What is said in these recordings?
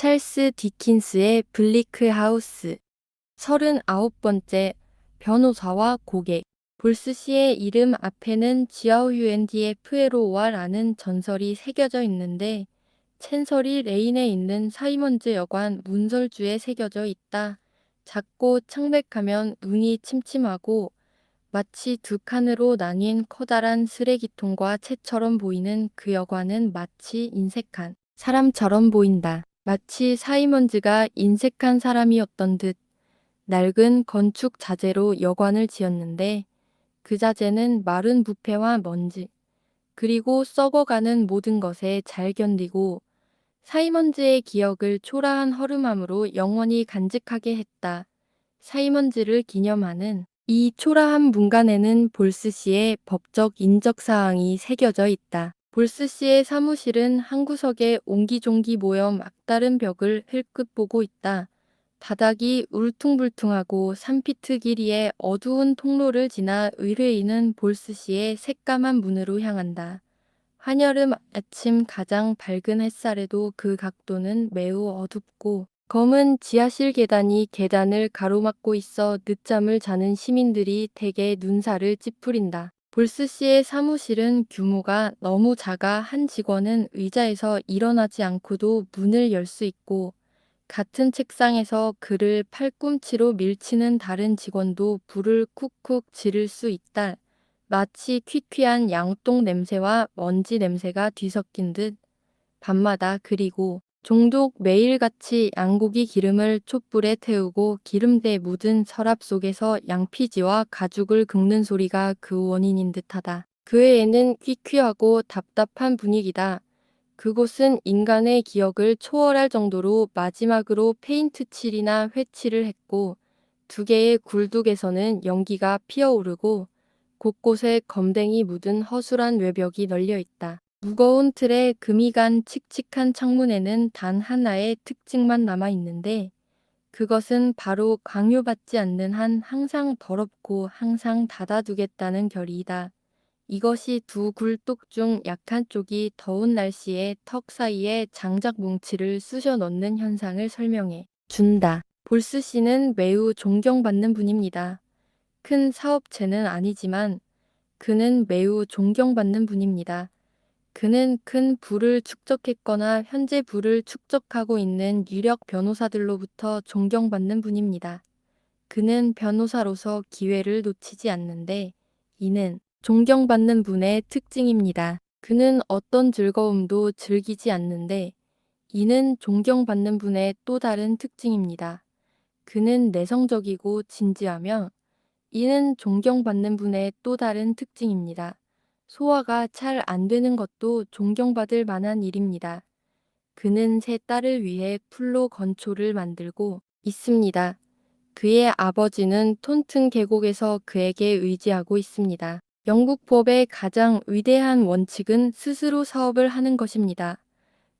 찰스 디킨스의 블리크 하우스. 39번째, 변호사와 고객. 볼스 씨의 이름 앞에는 GRUNDFLOR라는 전설이 새겨져 있는데 챈서리 레인에 있는 사이먼즈 여관 문설주에 새겨져 있다. 작고 창백하면 눈이 침침하고 마치 두 칸으로 나뉜 커다란 쓰레기통과 채처럼 보이는 그 여관은 마치 인색한 사람처럼 보인다. 마치 사이먼즈가 인색한 사람이었던 듯. 낡은 건축 자재로 여관을 지었는데 그 자재는 마른 부패와 먼지, 그리고 썩어가는 모든 것에 잘 견디고 사이먼즈의 기억을 초라한 허름함으로 영원히 간직하게 했다. 사이먼즈를 기념하는 이 초라한 문간에는 볼스 씨의 법적 인적사항이 새겨져 있다. 볼스 씨의 사무실은 한 구석에 옹기종기 모여 막다른 벽을 흘끗 보고 있다. 바닥이 울퉁불퉁하고 3피트 길이의 어두운 통로를 지나 의뢰인은 볼스 씨의 새까만 문으로 향한다. 한여름 아침 가장 밝은 햇살에도 그 각도는 매우 어둡고 검은 지하실 계단이 계단을 가로막고 있어 늦잠을 자는 시민들이 대개 눈살을 찌푸린다. 볼스 씨의 사무실은 규모가 너무 작아 한 직원은 의자에서 일어나지 않고도 문을 열 수 있고 같은 책상에서 글을 팔꿈치로 밀치는 다른 직원도 불을 쿡쿡 지를 수 있다. 마치 퀴퀴한 양똥 냄새와 먼지 냄새가 뒤섞인 듯 밤마다 그리고 종독 매일같이 양고기 기름을 촛불에 태우고 기름때 묻은 서랍 속에서 양피지와 가죽을 긁는 소리가 그 원인인 듯하다. 그 외에는 퀴퀴하고 답답한 분위기다. 그곳은 인간의 기억을 초월할 정도로 마지막으로 페인트 칠이나 회칠을 했고 두 개의 굴뚝에서는 연기가 피어오르고 곳곳에 검댕이 묻은 허술한 외벽이 널려 있다. 무거운 틀에 금이 간 칙칙한 창문에는 단 하나의 특징만 남아 있는데 그것은 바로 강요받지 않는 한 항상 더럽고 항상 닫아두겠다는 결의이다. 이것이 두 굴뚝 중 약한 쪽이 더운 날씨에 턱 사이에 장작 뭉치를 쑤셔 넣는 현상을 설명해 준다. 볼스 씨는 매우 존경받는 분입니다. 큰 사업체는 아니지만 그는 매우 존경받는 분입니다. 그는 큰 부를 축적했거나 현재 부를 축적하고 있는 유력 변호사들로부터 존경받는 분입니다. 그는 변호사로서 기회를 놓치지 않는데 이는 존경받는 분의 특징입니다. 그는 어떤 즐거움도 즐기지 않는데 이는 존경받는 분의 또 다른 특징입니다. 그는 내성적이고 진지하며 이는 존경받는 분의 또 다른 특징입니다. 소화가 잘 안 되는 것도 존경받을 만한 일입니다. 그는 세 딸을 위해 풀로 건초를 만들고 있습니다. 그의 아버지는 톤튼 계곡에서 그에게 의지하고 있습니다. 영국 법의 가장 위대한 원칙은 스스로 사업을 하는 것입니다.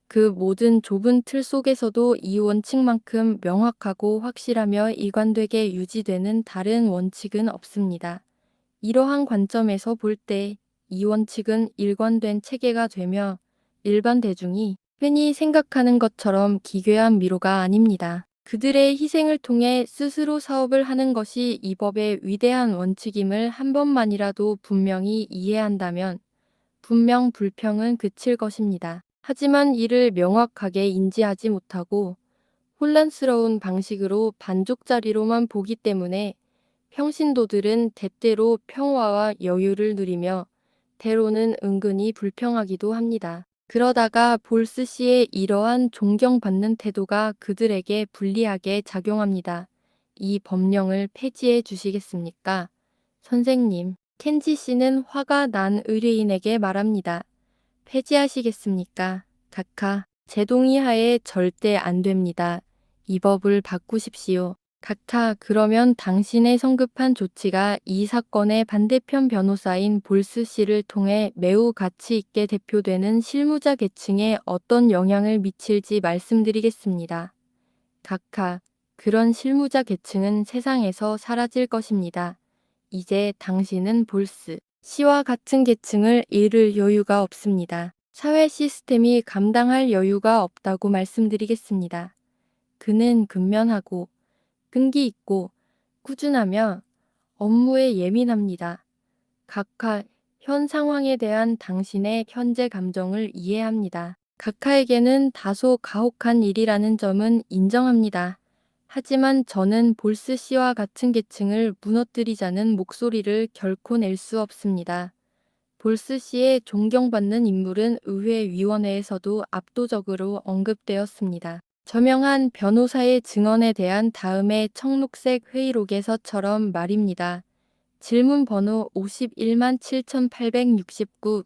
그 모든 좁은 틀 속에서도 이 원칙만큼 명확하고 확실하며 일관되게 유지되는 다른 원칙은 없습니다. 이러한 관점에서 볼 때 이 원칙은 일관된 체계가 되며 일반 대중이 흔히 생각하는 것처럼 기괴한 미로가 아닙니다. 그들의 희생을 통해 스스로 사업을 하는 것이 이 법의 위대한 원칙임을 한 번만이라도 분명히 이해한다면 분명 불평은 그칠 것입니다. 하지만 이를 명확하게 인지하지 못하고 혼란스러운 방식으로 반쪽짜리로만 보기 때문에 평신도들은 때때로 평화와 여유를 누리며 때로는 은근히 불평하기도 합니다. 그러다가 볼스 씨의 이러한 존경받는 태도가 그들에게 불리하게 작용합니다. 이 법령을 폐지해 주시겠습니까? 선생님, 켄지 씨는 화가 난 의뢰인에게 말합니다. 폐지하시겠습니까? 각하, 제 동의하에 절대 안 됩니다. 이 법을 바꾸십시오. 각하, 그러면 당신의 성급한 조치가 이 사건의 반대편 변호사인 볼스 씨를 통해 매우 가치 있게 대표되는 실무자 계층에 어떤 영향을 미칠지 말씀드리겠습니다. 각하, 그런 실무자 계층은 세상에서 사라질 것입니다. 이제 당신은 볼스 씨와 같은 계층을 잃을 여유가 없습니다. 사회 시스템이 감당할 여유가 없다고 말씀드리겠습니다. 그는 근면하고 끈기 있고 꾸준하며 업무에 예민합니다. 각하, 현 상황에 대한 당신의 현재 감정을 이해합니다. 각하에게는 다소 가혹한 일이라는 점은 인정합니다. 하지만 저는 볼스 씨와 같은 계층을 무너뜨리자는 목소리를 결코 낼 수 없습니다. 볼스 씨의 존경받는 인물은 의회위원회에서도 압도적으로 언급되었습니다. 저명한 변호사의 증언에 대한 다음의 청록색 회의록에서처럼 말입니다. 질문 번호 51만 7869.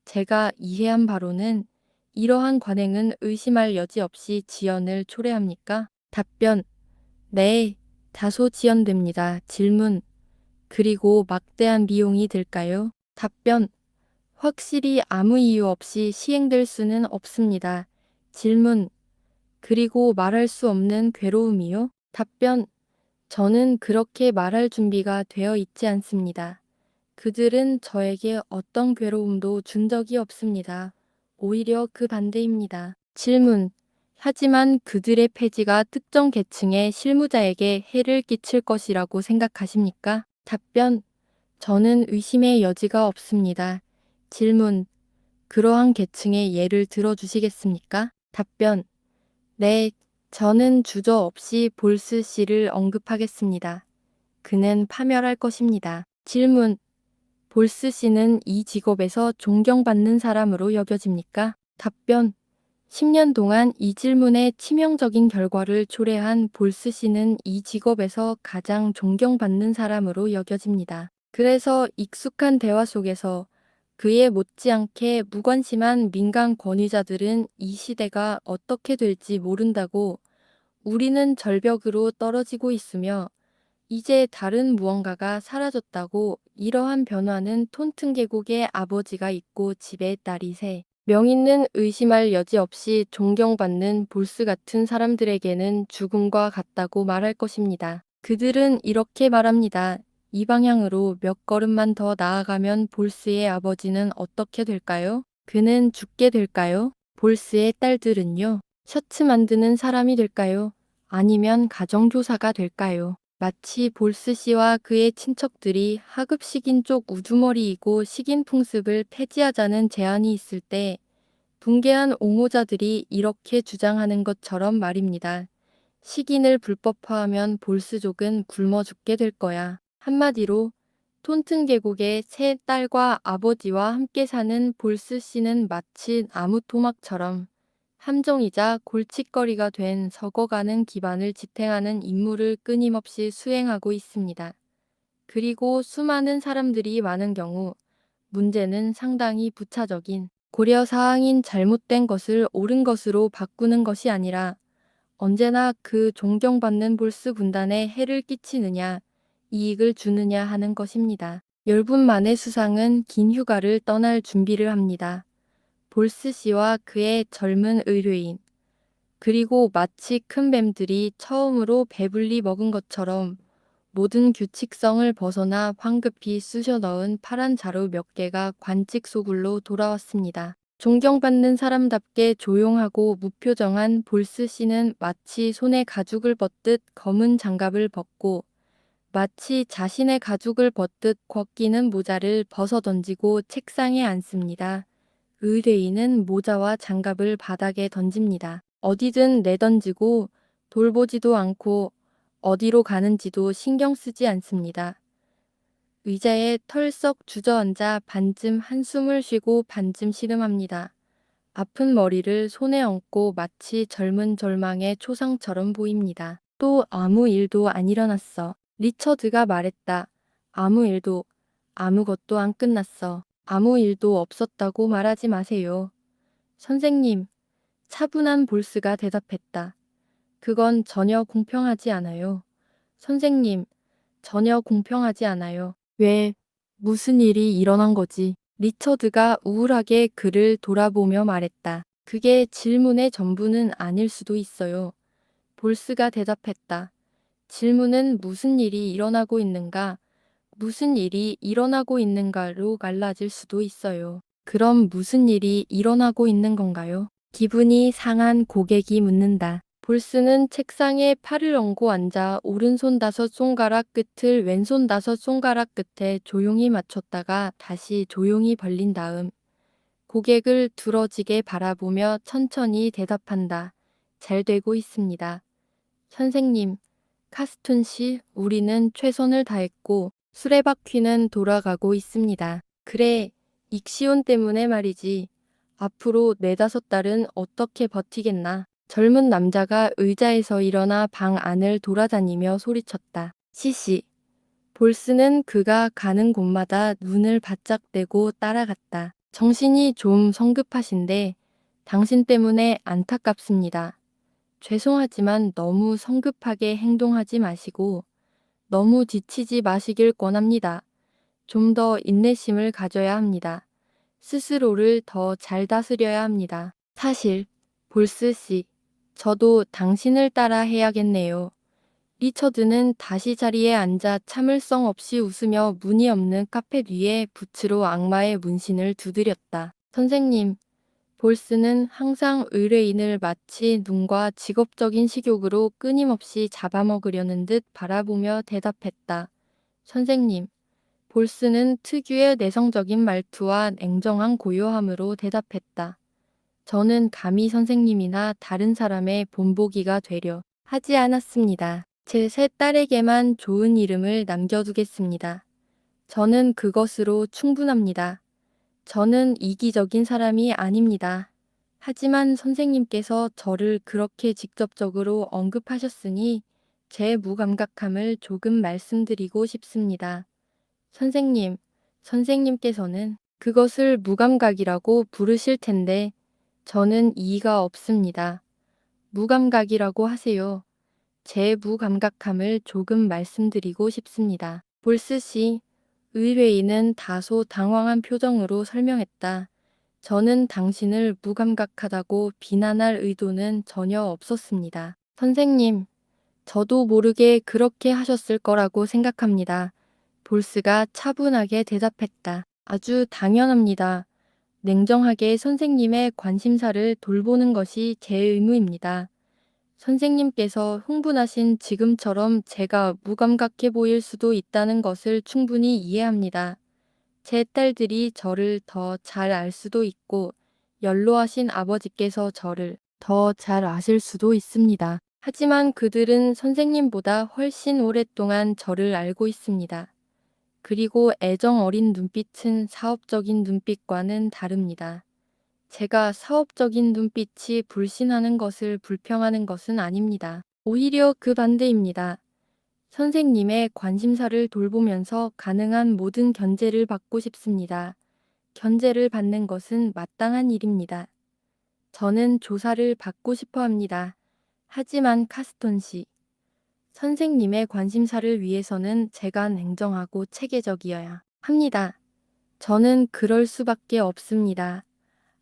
제가 이해한 바로는 이러한 관행은 의심할 여지 없이 지연을 초래합니까? 답변. 네, 다소 지연됩니다. 질문. 그리고 막대한 비용이 들까요? 답변. 확실히 아무 이유 없이 시행될 수는 없습니다. 질문. 그리고 말할 수 없는 괴로움이요? 답변. 저는 그렇게 말할 준비가 되어 있지 않습니다. 그들은 저에게 어떤 괴로움도 준 적이 없습니다. 오히려 그 반대입니다. 질문. 하지만 그들의 폐지가 특정 계층의 실무자에게 해를 끼칠 것이라고 생각하십니까? 답변. 저는 의심의 여지가 없습니다. 질문. 그러한 계층의 예를 들어주시겠습니까? 답변. 네, 저는 주저없이 볼스 씨를 언급하겠습니다. 그는 파멸할 것입니다. 질문. 볼스 씨는 이 직업에서 존경받는 사람으로 여겨집니까? 답변. 10년 동안 이 질문의 치명적인 결과를 초래한 볼스 씨는 이 직업에서 가장 존경받는 사람으로 여겨집니다. 그래서 익숙한 대화 속에서 그에 못지않게 무관심한 민간 권위자들은 이 시대가 어떻게 될지 모른다고 우리는 절벽으로 떨어지고 있으며 이제 다른 무언가가 사라졌다고 이러한 변화는 톤튼 계곡의 아버지가 있고 집에 딸이 세 명있는 의심할 여지 없이 존경받는 볼스 같은 사람들에게는 죽음과 같다고 말할 것입니다. 그들은 이렇게 말합니다. 이 방향으로 몇 걸음만 더 나아가면 볼스의 아버지는 어떻게 될까요? 그는 죽게 될까요? 볼스의 딸들은요? 셔츠 만드는 사람이 될까요? 아니면 가정교사가 될까요? 마치 볼스 씨와 그의 친척들이 하급 식인 쪽 우두머리이고 식인 풍습을 폐지하자는 제안이 있을 때 붕괴한 옹호자들이 이렇게 주장하는 것처럼 말입니다. 식인을 불법화하면 볼스족은 굶어 죽게 될 거야. 한마디로 톤튼 계곡의 세 딸과 아버지와 함께 사는 볼스 씨는 마치 나무 토막처럼 함정이자 골칫거리가 된 썩어가는 기반을 지탱하는 임무를 끊임없이 수행하고 있습니다. 그리고 수많은 사람들이 많은 경우 문제는 상당히 부차적인 고려사항인 잘못된 것을 옳은 것으로 바꾸는 것이 아니라 언제나 그 존경받는 볼스 군단에 해를 끼치느냐, 이익을 주느냐 하는 것입니다. 열분 만의 수상은 긴 휴가를 떠날 준비를 합니다. 볼스 씨와 그의 젊은 의뢰인, 그리고 마치 큰 뱀들이 처음으로 배불리 먹은 것처럼 모든 규칙성을 벗어나 황급히 쑤셔 넣은 파란 자루 몇 개가 관직 소굴로 돌아왔습니다. 존경받는 사람답게 조용하고 무표정한 볼스 씨는 마치 손에 가죽을 벗듯 검은 장갑을 벗고 마치 자신의 가죽을 벗듯 걷기는 모자를 벗어 던지고 책상에 앉습니다. 의뢰인은 모자와 장갑을 바닥에 던집니다. 어디든 내던지고 돌보지도 않고 어디로 가는지도 신경 쓰지 않습니다. 의자에 털썩 주저앉아 반쯤 한숨을 쉬고 반쯤 씨름합니다. 아픈 머리를 손에 얹고 마치 젊은 절망의 초상처럼 보입니다. 또 아무 일도 안 일어났어. 리처드가 말했다. 아무 일도, 아무것도 안 끝났어. 아무 일도 없었다고 말하지 마세요. 선생님, 차분한 볼스가 대답했다. 그건 전혀 공평하지 않아요. 선생님, 전혀 공평하지 않아요. 왜, 무슨 일이 일어난 거지? 리처드가 우울하게 그를 돌아보며 말했다. 그게 질문의 전부는 아닐 수도 있어요. 볼스가 대답했다. 질문은 무슨 일이 일어나고 있는가, 무슨 일이 일어나고 있는가로 갈라질 수도 있어요. 그럼 무슨 일이 일어나고 있는 건가요? 기분이 상한 고객이 묻는다. 볼스는 책상에 팔을 얹고 앉아 오른손 5손가락 끝을 왼손 5손가락 끝에 조용히 맞췄다가 다시 조용히 벌린 다음 고객을 두러지게 바라보며 천천히 대답한다. 잘 되고 있습니다. 선생님, 카스툰 씨, 우리는 최선을 다했고 수레바퀴는 돌아가고 있습니다. 그래, 익시온 때문에 말이지. 앞으로 4~5달은 어떻게 버티겠나? 젊은 남자가 의자에서 일어나 방 안을 돌아다니며 소리쳤다. 시시. 볼스는 그가 가는 곳마다 눈을 바짝 떼고 따라갔다. 정신이 좀 성급하신데 당신 때문에 안타깝습니다. 죄송하지만 너무 성급하게 행동하지 마시고 너무 지치지 마시길 권합니다. 좀 더 인내심을 가져야 합니다. 스스로를 더 잘 다스려야 합니다. 사실, 볼스 씨, 저도 당신을 따라 해야겠네요. 리처드는 다시 자리에 앉아 참을성 없이 웃으며 무늬 없는 카펫 위에 붓으로 악마의 문신을 두드렸다. 선생님, 볼스는 항상 의뢰인을 마치 눈과 직업적인 식욕으로 끊임없이 잡아먹으려는 듯 바라보며 대답했다. 선생님, 볼스는 특유의 내성적인 말투와 냉정한 고요함으로 대답했다. 저는 감히 선생님이나 다른 사람의 본보기가 되려 하지 않았습니다. 제 세 딸에게만 좋은 이름을 남겨두겠습니다. 저는 그것으로 충분합니다. 저는 이기적인 사람이 아닙니다. 하지만 선생님께서 저를 그렇게 직접적으로 언급하셨으니 제 무감각함을 조금 말씀드리고 싶습니다. 선생님, 선생님께서는 그것을 무감각이라고 부르실 텐데 저는 이의가 없습니다. 무감각이라고 하세요. 제 무감각함을 조금 말씀드리고 싶습니다. 볼스 씨, 의뢰인은 다소 당황한 표정으로 설명했다. 저는 당신을 무감각하다고 비난할 의도는 전혀 없었습니다. 선생님, 저도 모르게 그렇게 하셨을 거라고 생각합니다. 볼스가 차분하게 대답했다. 아주 당연합니다. 냉정하게 선생님의 관심사를 돌보는 것이 제 의무입니다. 선생님께서 흥분하신 지금처럼 제가 무감각해 보일 수도 있다는 것을 충분히 이해합니다. 제 딸들이 저를 더 잘 알 수도 있고 연로하신 아버지께서 저를 더 잘 아실 수도 있습니다. 하지만 그들은 선생님보다 훨씬 오랫동안 저를 알고 있습니다. 그리고 애정 어린 눈빛은 사업적인 눈빛과는 다릅니다. 제가 사업적인 눈빛이 불신하는 것을 불평하는 것은 아닙니다. 오히려 그 반대입니다. 선생님의 관심사를 돌보면서 가능한 모든 견제를 받고 싶습니다. 견제를 받는 것은 마땅한 일입니다. 저는 조사를 받고 싶어 합니다. 하지만 카스톤 씨, 선생님의 관심사를 위해서는 제가 냉정하고 체계적이어야 합니다. 저는 그럴 수밖에 없습니다.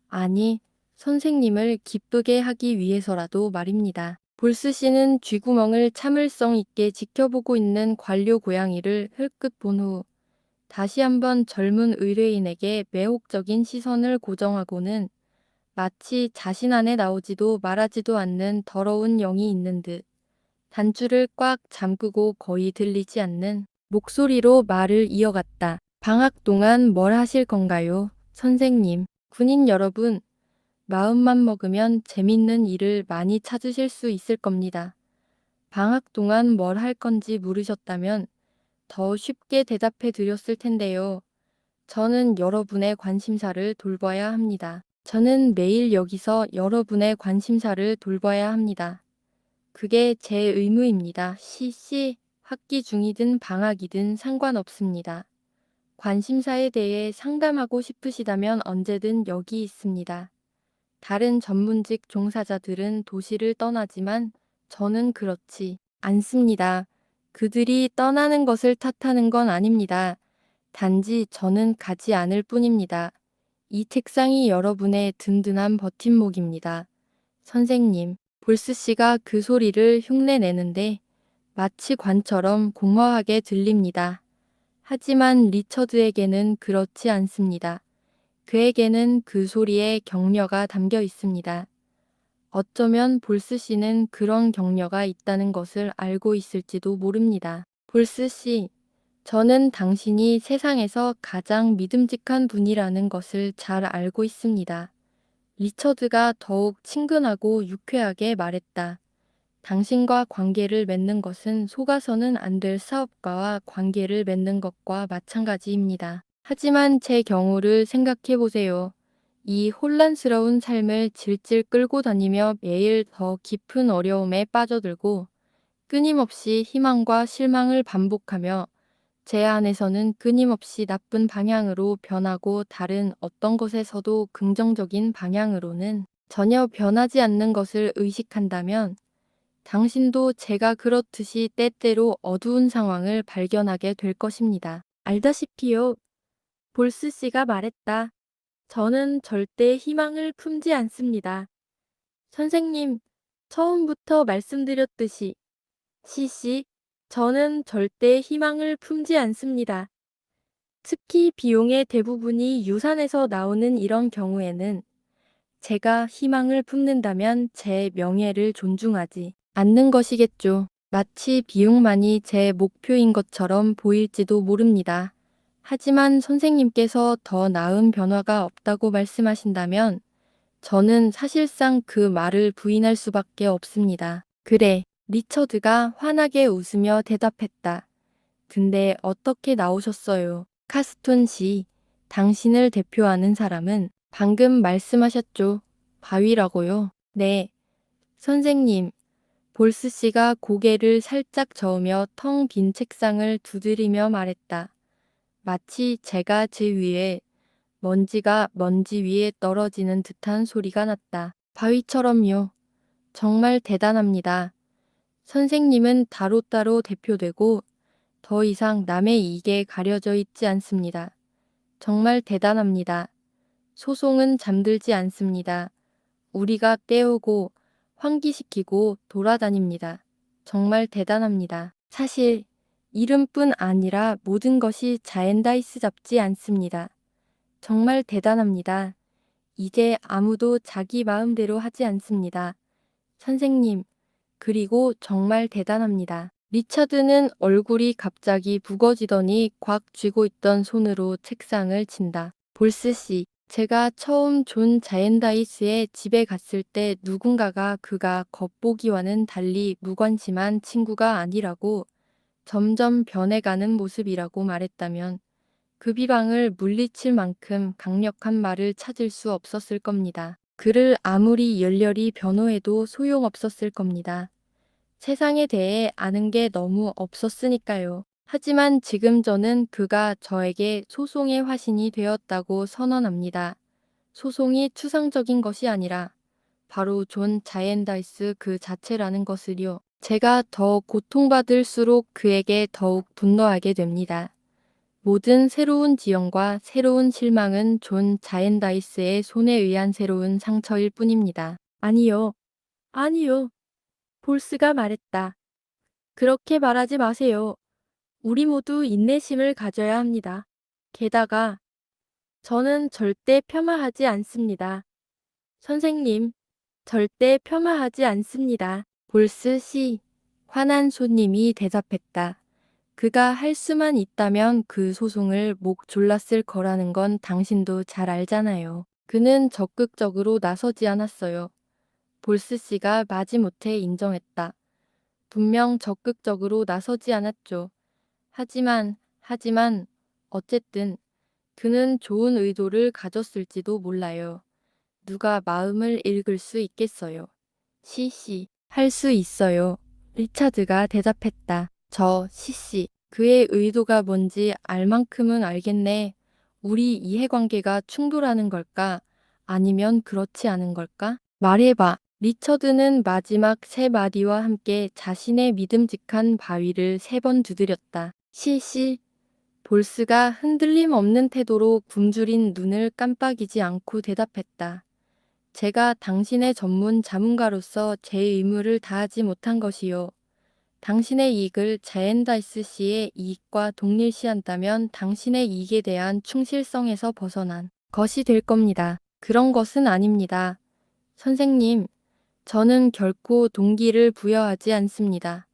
아니, 선생님을 기쁘게 하기 위해서라도 말입니다. 볼스 씨는 쥐구멍을 참을성 있게 지켜보고 있는 관료 고양이를 흘끗 본 후 다시 한번 젊은 의뢰인에게 매혹적인 시선을 고정하고는 마치 자신 안에 나오지도 말하지도 않는 더러운 영이 있는 듯 단추를 꽉 잠그고 거의 들리지 않는 목소리로 말을 이어갔다. 방학 동안 뭘 하실 건가요? 선생님, 군인 여러분, 마음만 먹으면 재밌는 일을 많이 찾으실 수 있을 겁니다. 방학 동안 뭘 할 건지 물으셨다면 더 쉽게 대답해 드렸을 텐데요. 저는 여러분의 관심사를 돌봐야 합니다. 저는 매일 여기서 여러분의 관심사를 돌봐야 합니다. 그게 제 의무입니다. 학기 중이든 방학이든 상관없습니다. 관심사에 대해 상담하고 싶으시다면 언제든 여기 있습니다. 다른 전문직 종사자들은 도시를 떠나지만 저는 그렇지 않습니다. 그들이 떠나는 것을 탓하는 건 아닙니다. 단지 저는 가지 않을 뿐입니다. 이 책상이 여러분의 든든한 버팀목입니다. 선생님, 볼스 씨가 그 소리를 흉내내는데 마치 관처럼 공허하게 들립니다. 하지만 리처드에게는 그렇지 않습니다. 그에게는 그 소리에 격려가 담겨 있습니다. 어쩌면 볼스 씨는 그런 격려가 있다는 것을 알고 있을지도 모릅니다. 볼스 씨, 저는 당신이 세상에서 가장 믿음직한 분이라는 것을 잘 알고 있습니다. 리처드가 더욱 친근하고 유쾌하게 말했다. 당신과 관계를 맺는 것은 속아서는 안 될 사업가와 관계를 맺는 것과 마찬가지입니다. 하지만 제 경우를 생각해 보세요. 이 혼란스러운 삶을 질질 끌고 다니며 매일 더 깊은 어려움에 빠져들고 끊임없이 희망과 실망을 반복하며 제 안에서는 끊임없이 나쁜 방향으로 변하고 다른 어떤 것에서도 긍정적인 방향으로는 전혀 변하지 않는 것을 의식한다면 당신도 제가 그렇듯이 때때로 어두운 상황을 발견하게 될 것입니다. 알다시피요. 볼스 씨가 말했다. 저는 절대 희망을 품지 않습니다. 선생님, 처음부터 말씀드렸듯이 시시, 저는 절대 희망을 품지 않습니다. 특히 비용의 대부분이 유산에서 나오는 이런 경우에는 제가 희망을 품는다면 제 명예를 존중하지 않는 것이겠죠. 마치 비용만이 제 목표인 것처럼 보일지도 모릅니다. 하지만 선생님께서 더 나은 변화가 없다고 말씀하신다면 저는 사실상 그 말을 부인할 수밖에 없습니다. 그래, 리처드가 환하게 웃으며 대답했다. 근데 어떻게 나오셨어요? 카스톤 씨, 당신을 대표하는 사람은 방금 말씀하셨죠? 바위라고요? 네, 선생님. 볼스 씨가 고개를 살짝 저으며 텅 빈 책상을 두드리며 말했다. 마치 제가 제 위에 먼지가 먼지 위에 떨어지는 듯한 소리가 났다. 바위처럼요. 정말 대단합니다. 선생님은 따로따로 대표되고 더 이상 남의 이익에 가려져 있지 않습니다. 정말 대단합니다. 소송은 잠들지 않습니다. 우리가 깨우고 환기시키고 돌아다닙니다. 정말 대단합니다. 사실 이름뿐 아니라 모든 것이 자엔다이스 잡지 않습니다. 정말 대단합니다. 이제 아무도 자기 마음대로 하지 않습니다. 선생님, 그리고 정말 대단합니다. 리차드는 얼굴이 갑자기 붉어지더니 꽉 쥐고 있던 손으로 책상을 친다. 볼스 씨, 제가 처음 존 자엔다이스의 집에 갔을 때 누군가가 그가 겉보기와는 달리 무관심한 친구가 아니라고 점점 변해가는 모습이라고 말했다면 그 비방을 물리칠 만큼 강력한 말을 찾을 수 없었을 겁니다. 그를 아무리 열렬히 변호해도 소용없었을 겁니다. 세상에 대해 아는 게 너무 없었으니까요. 하지만 지금 저는 그가 저에게 소송의 화신이 되었다고 선언합니다. 소송이 추상적인 것이 아니라 바로 존 자이엔다이스 그 자체라는 것을요. 제가 더 고통받을수록 그에게 더욱 분노하게 됩니다. 모든 새로운 지형과 새로운 실망은 존 자이엔다이스의 손에 의한 새로운 상처일 뿐입니다. 아니요. 아니요. 볼스가 말했다. 그렇게 말하지 마세요. 우리 모두 인내심을 가져야 합니다. 게다가 저는 절대 폄하하지 않습니다. 선생님, 절대 폄하하지 않습니다. 볼스 씨, 화난 손님이 대답했다. 그가 할 수만 있다면 그 소송을 목 졸랐을 거라는 건 당신도 잘 알잖아요. 그는 적극적으로 나서지 않았어요. 볼스 씨가 마지못해 인정했다. 분명 적극적으로 나서지 않았죠. 하지만, 어쨌든, 그는 좋은 의도를 가졌을지도 몰라요. 누가 마음을 읽을 수 있겠어요. 시시, 할 수 있어요. 리차드가 대답했다. 시시, 그의 의도가 뭔지 알 만큼은 알겠네. 우리 이해관계가 충돌하는 걸까? 아니면 그렇지 않은 걸까? 말해봐. 리처드는 마지막 세 마디와 함께 자신의 믿음직한 바위를 3번 두드렸다. 시시, 볼스가 흔들림 없는 태도로 굶주린 눈을 깜빡이지 않고 대답했다. 제가 당신의 전문 자문가로서 제 의무를 다하지 못한 것이요. 당신의 이익을 자엔다이스 씨의 이익과 동일시한다면 당신의 이익에 대한 충실성에서 벗어난 것이 될 겁니다. 그런 것은 아닙니다. 선생님, 저는 결코 동기를 부여하지 않습니다.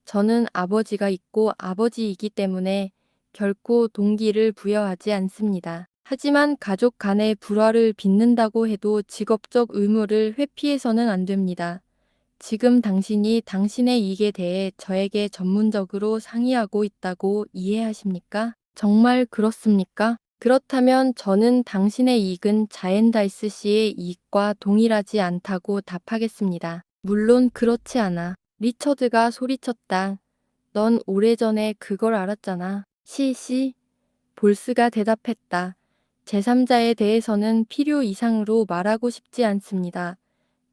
저는 아버지가 있고 아버지이기 때문에 결코 동기를 부여하지 않습니다. 하지만 가족 간의 불화를 빚는다고 해도 직업적 의무를 회피해서는 안 됩니다. 지금 당신이 당신의 이익에 대해 저에게 전문적으로 상의하고 있다고 이해하십니까? 정말 그렇습니까? 그렇다면 저는 당신의 이익은 자엔다이스 씨의 이익과 동일하지 않다고 답하겠습니다. 물론 그렇지 않아. 리처드가 소리쳤다. 넌 오래전에 그걸 알았잖아. 시시. 볼스가 대답했다. 제3자에 대해서는 필요 이상으로 말하고 싶지 않습니다.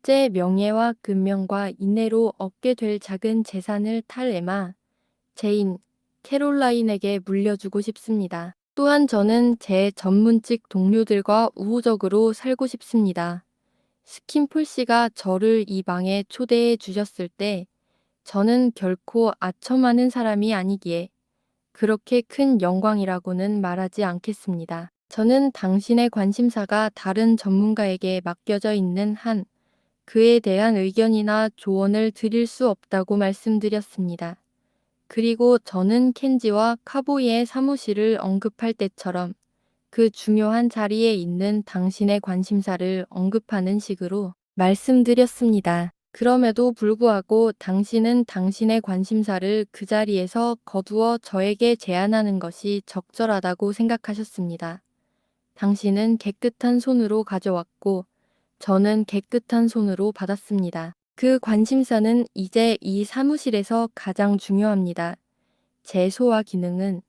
제 명예와 근명과 인내로 얻게 될 작은 재산을 탈 에마, 제인, 캐롤라인에게 물려주고 싶습니다. 또한 저는 제 전문직 동료들과 우호적으로 살고 싶습니다. 스킨폴 씨가 저를 이 방에 초대해 주셨을 때 저는 결코 아첨하는 사람이 아니기에 그렇게 큰 영광이라고는 말하지 않겠습니다. 저는 당신의 관심사가 다른 전문가에게 맡겨져 있는 한 그에 대한 의견이나 조언을 드릴 수 없다고 말씀드렸습니다. 그리고 저는 켄지와 카보이의 사무실을 언급할 때처럼 그 중요한 자리에 있는 당신의 관심사를 언급하는 식으로 말씀드렸습니다. 그럼에도 불구하고 당신은 당신의 관심사를 그 자리에서 거두어 저에게 제안하는 것이 적절하다고 생각하셨습니다. 당신은 깨끗한 손으로 가져왔고 저는 깨끗한 손으로 받았습니다. 그 관심사는 이제 이 사무실에서 가장 중요합니다. 제 소화 기능은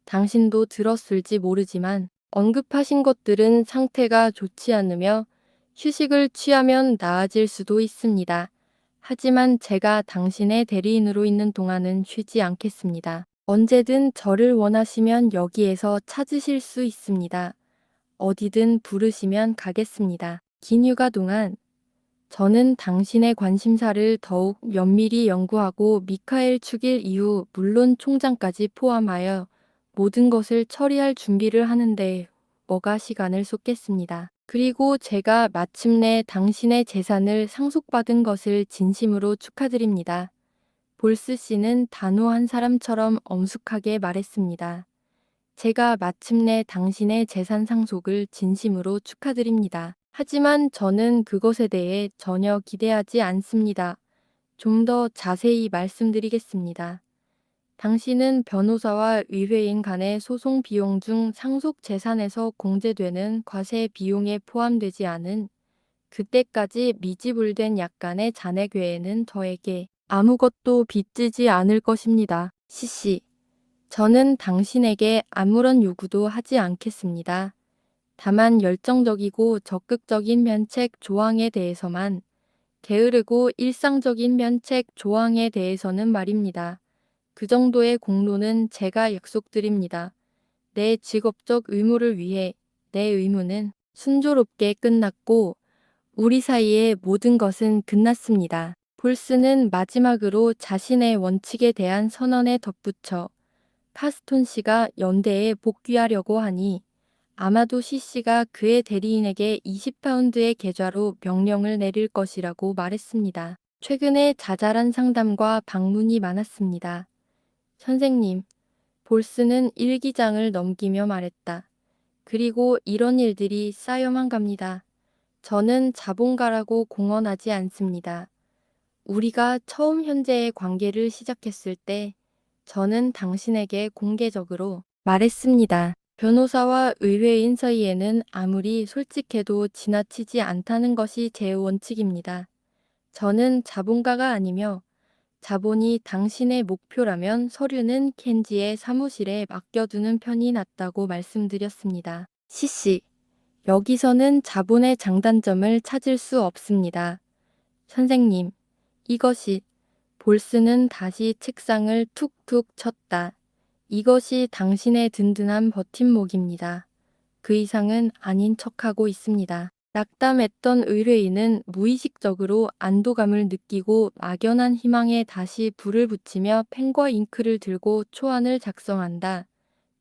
당신도 들었을지 모르지만 언급하신 것들은 상태가 좋지 않으며 휴식을 취하면 나아질 수도 있습니다. 하지만 제가 당신의 대리인으로 있는 동안은 쉬지 않겠습니다. 언제든 저를 원하시면 여기에서 찾으실 수 있습니다. 어디든 부르시면 가겠습니다. 긴 휴가 동안 저는 당신의 관심사를 더욱 면밀히 연구하고 미카엘 축일 이후 물론 총장까지 포함하여 모든 것을 처리할 준비를 하는데 뭐가 시간을 쏟겠습니다. 그리고 제가 마침내 당신의 재산을 상속받은 것을 진심으로 축하드립니다. 볼스 씨는 단호한 사람처럼 엄숙하게 말했습니다. 제가 마침내 당신의 재산 상속을 진심으로 축하드립니다. 하지만 저는 그것에 대해 전혀 기대하지 않습니다. 좀 더 자세히 말씀드리겠습니다. 당신은 변호사와 의뢰인 간의 소송 비용 중 상속 재산에서 공제되는 과세 비용에 포함되지 않은 그때까지 미지불된 약간의 잔액 외에는 저에게 아무것도 빚지지 않을 것입니다. 시시. 저는 당신에게 아무런 요구도 하지 않겠습니다. 다만 열정적이고 적극적인 면책 조항에 대해서만 게으르고 일상적인 면책 조항에 대해서는 말입니다. 그 정도의 공로는 제가 약속드립니다. 내 직업적 의무를 위해 내 의무는 순조롭게 끝났고 우리 사이의 모든 것은 끝났습니다. 볼스는 마지막으로 자신의 원칙에 대한 선언에 덧붙여 파스톤 씨가 연대에 복귀하려고 하니 아마도 C씨가 그의 대리인에게 20파운드의 계좌로 명령을 내릴 것이라고 말했습니다. 최근에 자잘한 상담과 방문이 많았습니다. 선생님, 볼스는 일기장을 넘기며 말했다. 그리고 이런 일들이 쌓여만 갑니다. 저는 자본가라고 공언하지 않습니다. 우리가 처음 현재의 관계를 시작했을 때 저는 당신에게 공개적으로 말했습니다. 변호사와 의뢰인 사이에는 아무리 솔직해도 지나치지 않다는 것이 제 원칙입니다. 저는 자본가가 아니며 자본이 당신의 목표라면 서류는 켄지의 사무실에 맡겨두는 편이 낫다고 말씀드렸습니다. 시시. 여기서는 자본의 장단점을 찾을 수 없습니다. 선생님, 이것이 볼스는 다시 책상을 툭툭 쳤다. 이것이 당신의 든든한 버팀목입니다. 그 이상은 아닌 척하고 있습니다. 낙담했던 의뢰인은 무의식적으로 안도감을 느끼고 막연한 희망에 다시 불을 붙이며 펜과 잉크를 들고 초안을 작성한다.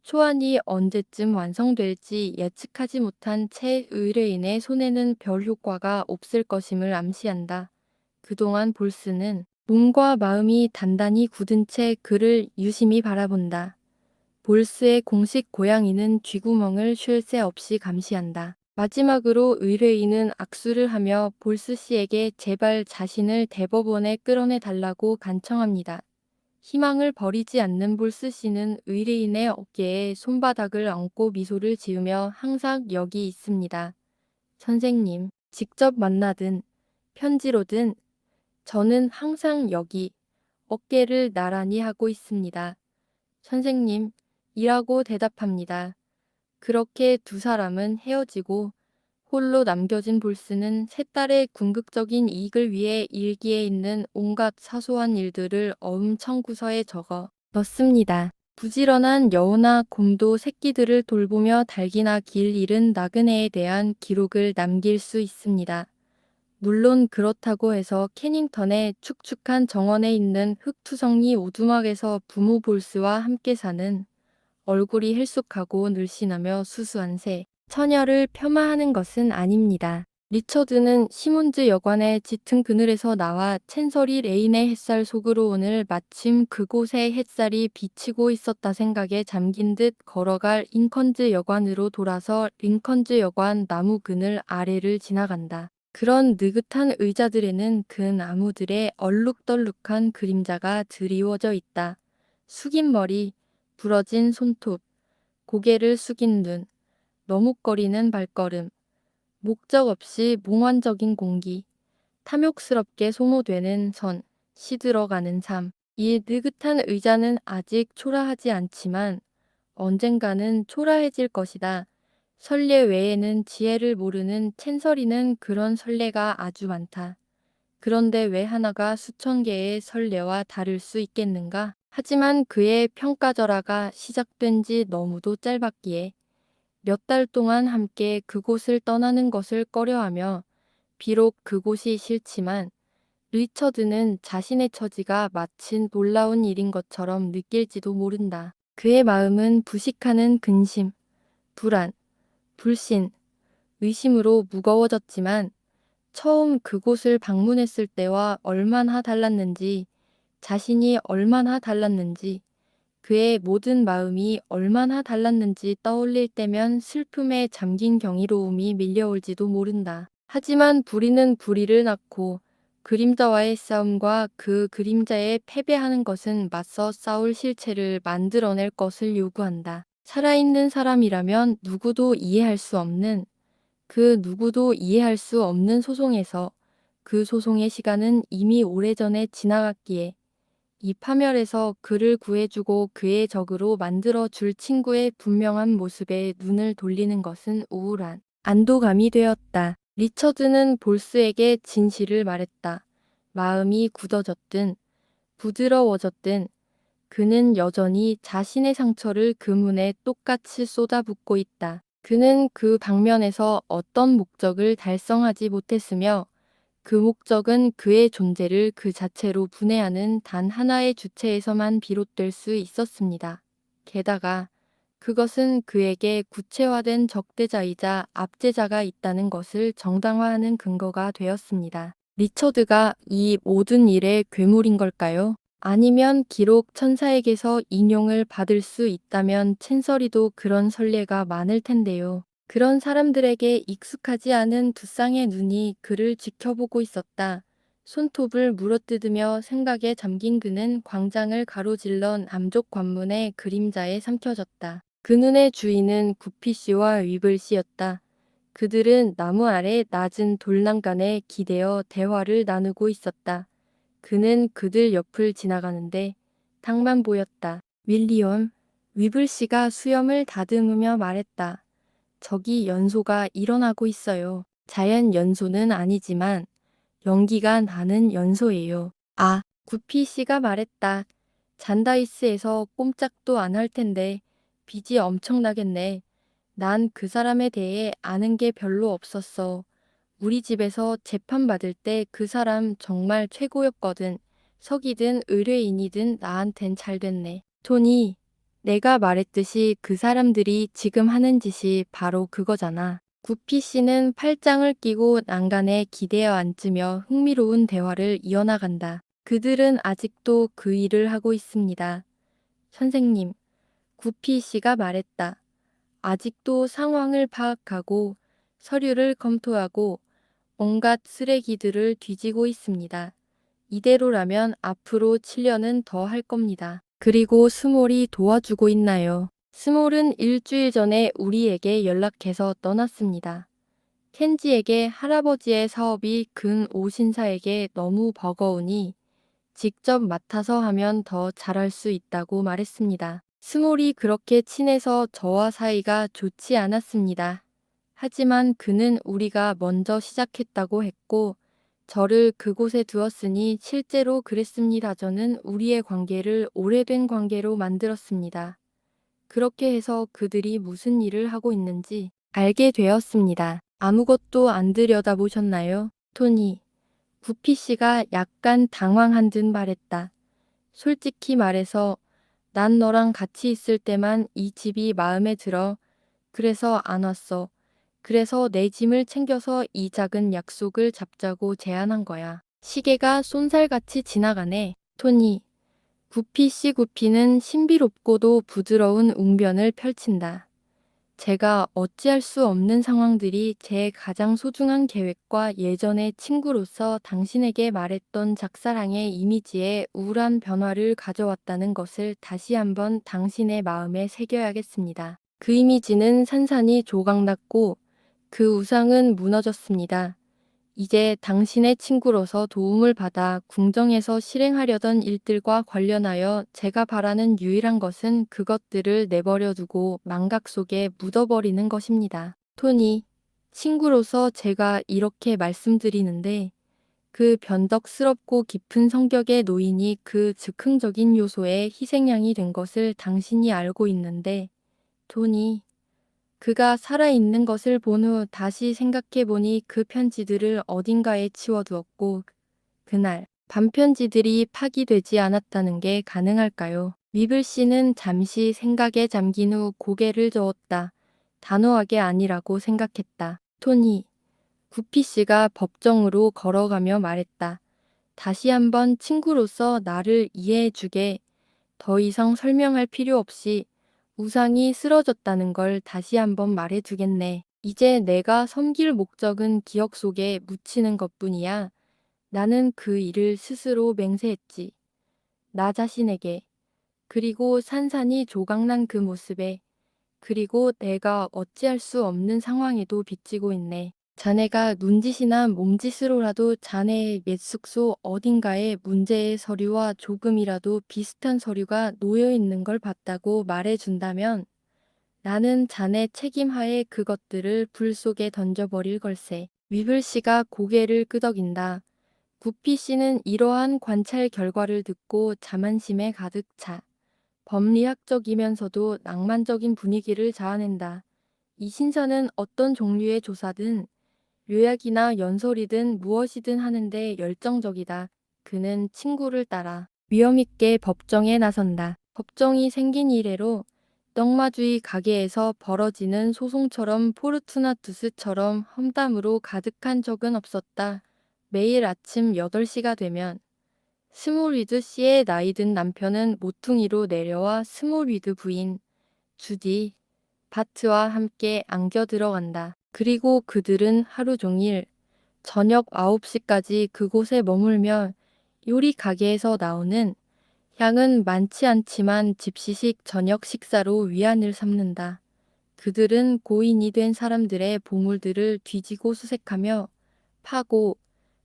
초안이 언제쯤 완성될지 예측하지 못한 채 의뢰인의 손에는 별 효과가 없을 것임을 암시한다. 그동안 볼스는 몸과 마음이 단단히 굳은 채 그를 유심히 바라본다. 볼스의 공식 고양이는 쥐구멍을 쉴 새 없이 감시한다. 마지막으로 의뢰인은 악수를 하며 볼스 씨에게 제발 자신을 대법원에 끌어내 달라고 간청합니다. 희망을 버리지 않는 볼스 씨는 의뢰인의 어깨에 손바닥을 얹고 미소를 지으며 항상 여기 있습니다. 선생님, 직접 만나든 편지로든 저는 항상 여기 어깨를 나란히 하고 있습니다. 선생님, 이라고 대답합니다. 그렇게 두 사람은 헤어지고 홀로 남겨진 볼스는 세 딸의 궁극적인 이익을 위해 일기에 있는 온갖 사소한 일들을 어음 청구서에 적어 넣습니다. 부지런한 여우나 곰도 새끼들을 돌보며 달기나 길 잃은 나그네에 대한 기록을 남길 수 있습니다. 물론 그렇다고 해서 캐닝턴의 축축한 정원에 있는 흙투성이 오두막에서 부모 볼스와 함께 사는 얼굴이 her쑥하고 늘씬하며 수수한 새 처녀를 폄하하는 것은 아닙니다. 리처드는 시몬즈 여관의 짙은 그늘에서 나와 챈서리 레인의 햇살 속으로 오늘 마침 그곳에 햇살이 비치고 있었다 생각에 잠긴 듯 걸어갈 링컨즈 여관으로 돌아서 링컨즈 여관 나무 그늘 아래를 지나간다. 그런 느긋한 의자들에는 그 나무들의 얼룩덜룩한 그림자가 드리워져 있다. 숙인 머리, 부러진 손톱, 고개를 숙인 눈, 머뭇거리는 발걸음, 목적 없이 몽환적인 공기, 탐욕스럽게 소모되는 선, 시들어가는 삶. 이 느긋한 의자는 아직 초라하지 않지만 언젠가는 초라해질 것이다. 설례 외에는 지혜를 모르는 챈서리는 그런 설례가 아주 많다. 그런데 왜 하나가 수천 개의 설례와 다를 수 있겠는가? 하지만 그의 평가절하가 시작된 지 너무도 짧았기에 몇 달 동안 함께 그곳을 떠나는 것을 꺼려하며 비록 그곳이 싫지만 리처드는 자신의 처지가 마치 놀라운 일인 것처럼 느낄지도 모른다. 그의 마음은 부식하는 근심, 불안, 불신, 의심으로 무거워졌지만 처음 그곳을 방문했을 때와 얼마나 달랐는지, 자신이 얼마나 달랐는지, 그의 모든 마음이 얼마나 달랐는지 떠올릴 때면 슬픔에 잠긴 경이로움이 밀려올지도 모른다. 하지만 불의는 불의를 낳고 그림자와의 싸움과 그 그림자에 패배하는 것은 맞서 싸울 실체를 만들어낼 것을 요구한다. 살아있는 사람이라면 누구도 이해할 수 없는 그 누구도 이해할 수 없는 소송에서 그 소송의 시간은 이미 오래전에 지나갔기에 이 파멸에서 그를 구해주고 그의 적으로 만들어 줄 친구의 분명한 모습에 눈을 돌리는 것은 우울한 안도감이 되었다. 리처드는 볼스에게 진실을 말했다. 마음이 굳어졌든 부드러워졌든 그는 여전히 자신의 상처를 그 문에 똑같이 쏟아붓고 있다. 그는 그 방면에서 어떤 목적을 달성하지 못했으며 그 목적은 그의 존재를 그 자체로 분해하는 단 하나의 주체에서만 비롯될 수 있었습니다. 게다가 그것은 그에게 구체화된 적대자이자 압제자가 있다는 것을 정당화하는 근거가 되었습니다. 리처드가 이 모든 일의 괴물인 걸까요? 아니면 기록 천사에게서 인용을 받을 수 있다면 챈서리도 그런 선례가 많을 텐데요. 그런 사람들에게 익숙하지 않은 두 쌍의 눈이 그를 지켜보고 있었다. 손톱을 물어뜯으며 생각에 잠긴 그는 광장을 가로질러 남쪽 관문의 그림자에 삼켜졌다. 그 눈의 주인은 구피 씨와 위블 씨였다. 그들은 나무 아래 낮은 돌난간에 기대어 대화를 나누고 있었다. 그는 그들 옆을 지나가는데 닭만 보였다. 윌리엄, 위블 씨가 수염을 다듬으며 말했다. 저기 연소가 일어나고 있어요. 자연 연소는 아니지만 연기가 나는 연소예요. 아, 구피 씨가 말했다. 잔다이스에서 꼼짝도 안 할 텐데 빚이 엄청나겠네. 난 그 사람에 대해 아는 게 별로 없었어. 우리 집에서 재판 받을 때 그 사람 정말 최고였거든. 석이든 의뢰인이든 나한텐 잘 됐네. 토니, 내가 말했듯이 그 사람들이 지금 하는 짓이 바로 그거잖아. 구피 씨는 팔짱을 끼고 난간에 기대어 앉으며 흥미로운 대화를 이어나간다. 그들은 아직도 그 일을 하고 있습니다. 선생님, 구피 씨가 말했다. 아직도 상황을 파악하고 서류를 검토하고 온갖 쓰레기들을 뒤지고 있습니다. 이대로라면 앞으로 7년은 더 할 겁니다. 그리고 스몰이 도와주고 있나요? 스몰은 일주일 전에 우리에게 연락해서 떠났습니다. 켄지에게 할아버지의 사업이 근 오신사에게 너무 버거우니 직접 맡아서 하면 더 잘할 수 있다고 말했습니다. 스몰이 그렇게 친해서 저와 사이가 좋지 않았습니다. 하지만 그는 우리가 먼저 시작했다고 했고 저를 그곳에 두었으니 실제로 그랬습니다. 저는 우리의 관계를 오래된 관계로 만들었습니다. 그렇게 해서 그들이 무슨 일을 하고 있는지 알게 되었습니다. 아무것도 안 들여다보셨나요? 토니, 구피 씨가 약간 당황한 듯 말했다. 솔직히 말해서 난 너랑 같이 있을 때만 이 집이 마음에 들어. 그래서 안 왔어. 그래서 내 짐을 챙겨서 이 작은 약속을 잡자고 제안한 거야. 시계가 쏜살같이 지나가네. 토니, 구피 씨 구피는 신비롭고도 부드러운 웅변을 펼친다. 제가 어찌할 수 없는 상황들이 제 가장 소중한 계획과 예전의 친구로서 당신에게 말했던 작사랑의 이미지에 우울한 변화를 가져왔다는 것을 다시 한번 당신의 마음에 새겨야겠습니다. 그 이미지는 산산이 조각났고 그 우상은 무너졌습니다. 이제 당신의 친구로서 도움을 받아 궁정에서 실행하려던 일들과 관련하여 제가 바라는 유일한 것은 그것들을 내버려 두고 망각 속에 묻어버리는 것입니다. 토니, 친구로서 제가 이렇게 말씀드리는데 그 변덕스럽고 깊은 성격의 노인이 그 즉흥적인 요소의 희생양이 된 것을 당신이 알고 있는데, 토니, 그가 살아있는 것을 본 후 다시 생각해보니 그 편지들을 어딘가에 치워두었고 그날 반편지들이 파기되지 않았다는 게 가능할까요? 위블 씨는 잠시 생각에 잠긴 후 고개를 저었다. 단호하게 아니라고 생각했다. 토니, 구피 씨가 법정으로 걸어가며 말했다. 다시 한번 친구로서 나를 이해해주게. 더 이상 설명할 필요 없이 우상이 쓰러졌다는 걸 다시 한번 말해주겠네. 이제 내가 섬길 목적은 기억 속에 묻히는 것뿐이야. 나는 그 일을 스스로 맹세했지. 나 자신에게. 그리고 산산이 조각난 그 모습에. 그리고 내가 어찌할 수 없는 상황에도 비치고 있네. 자네가 눈짓이나 몸짓으로라도 자네의 옛 숙소 어딘가에 문제의 서류와 조금이라도 비슷한 서류가 놓여 있는 걸 봤다고 말해준다면 나는 자네 책임하에 그것들을 불 속에 던져버릴 걸세. 위블 씨가 고개를 끄덕인다. 구피 씨는 이러한 관찰 결과를 듣고 자만심에 가득 차 법리학적이면서도 낭만적인 분위기를 자아낸다. 이 신사는 어떤 종류의 조사든 요약이나 연설이든 무엇이든 하는데 열정적이다. 그는 친구를 따라 위험있게 법정에 나선다. 법정이 생긴 이래로 떡마주이 가게에서 벌어지는 소송처럼 포르투나투스처럼 험담으로 가득한 적은 없었다. 매일 아침 8시가 되면 스몰위드 씨의 나이든 남편은 모퉁이로 내려와 스몰위드 부인 주디 바트와 함께 안겨 들어간다. 그리고 그들은 하루 종일 저녁 9시까지 그곳에 머물며 요리 가게에서 나오는 향은 많지 않지만 집시식 저녁 식사로 위안을 삼는다. 그들은 고인이 된 사람들의 보물들을 뒤지고 수색하며 파고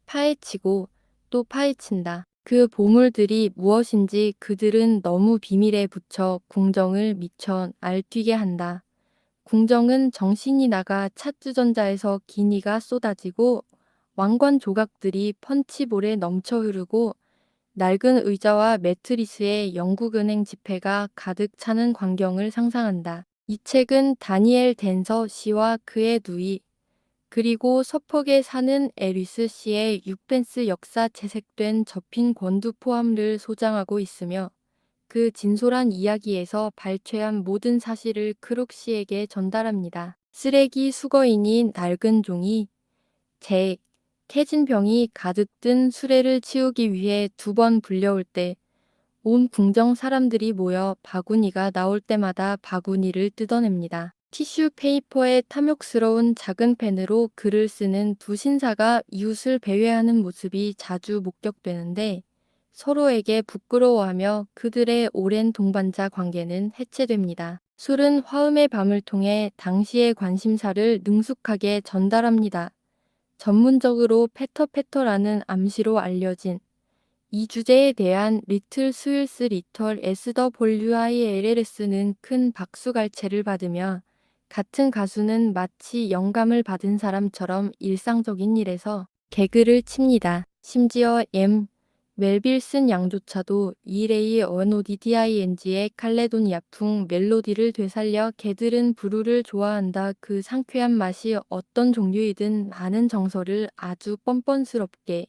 파헤치고 또 파헤친다. 그 보물들이 무엇인지 그들은 너무 비밀에 붙여 궁정을 미쳐 알뛰게 한다. 궁정은 정신이 나가 찻주전자에서 기니가 쏟아지고 왕관 조각들이 펀치볼에 넘쳐 흐르고 낡은 의자와 매트리스에 영국은행 지폐가 가득 차는 광경을 상상한다. 이 책은 다니엘 댄서 씨와 그의 누이 그리고 서퍽에 사는 에리스 씨의 6펜스 역사 채색된 접힌 권두 포함을 소장하고 있으며 그 진솔한 이야기에서 발췌한 모든 사실을 크룩 씨에게 전달합니다. 쓰레기 수거인인 낡은 종이 제 태진 병이 가득 든 수레를 치우기 위해 2번 불려올 때 온 궁정 사람들이 모여 바구니가 나올 때마다 바구니를 뜯어냅니다. 티슈 페이퍼에 탐욕스러운 작은 펜으로 글을 쓰는 두 신사가 이웃을 배회하는 모습이 자주 목격되는데 서로에게 부끄러워하며 그들의 오랜 동반자 관계는 해체됩니다. 술은 화음의 밤을 통해 당시의 관심사를 능숙하게 전달합니다. 전문적으로 페터페터라는 암시로 알려진 이 주제에 대한 리틀 스윌스 리털 에스더 볼류아이LLS는 큰 박수갈채를 받으며 같은 가수는 마치 영감을 받은 사람처럼 일상적인 일에서 개그를 칩니다. 심지어 멜빌슨 양조차도 이레이 어노디디아이엔지의 칼레도니아풍 멜로디를 되살려 개들은 부르를 좋아한다. 그 상쾌한 맛이 어떤 종류이든 많은 정서를 아주 뻔뻔스럽게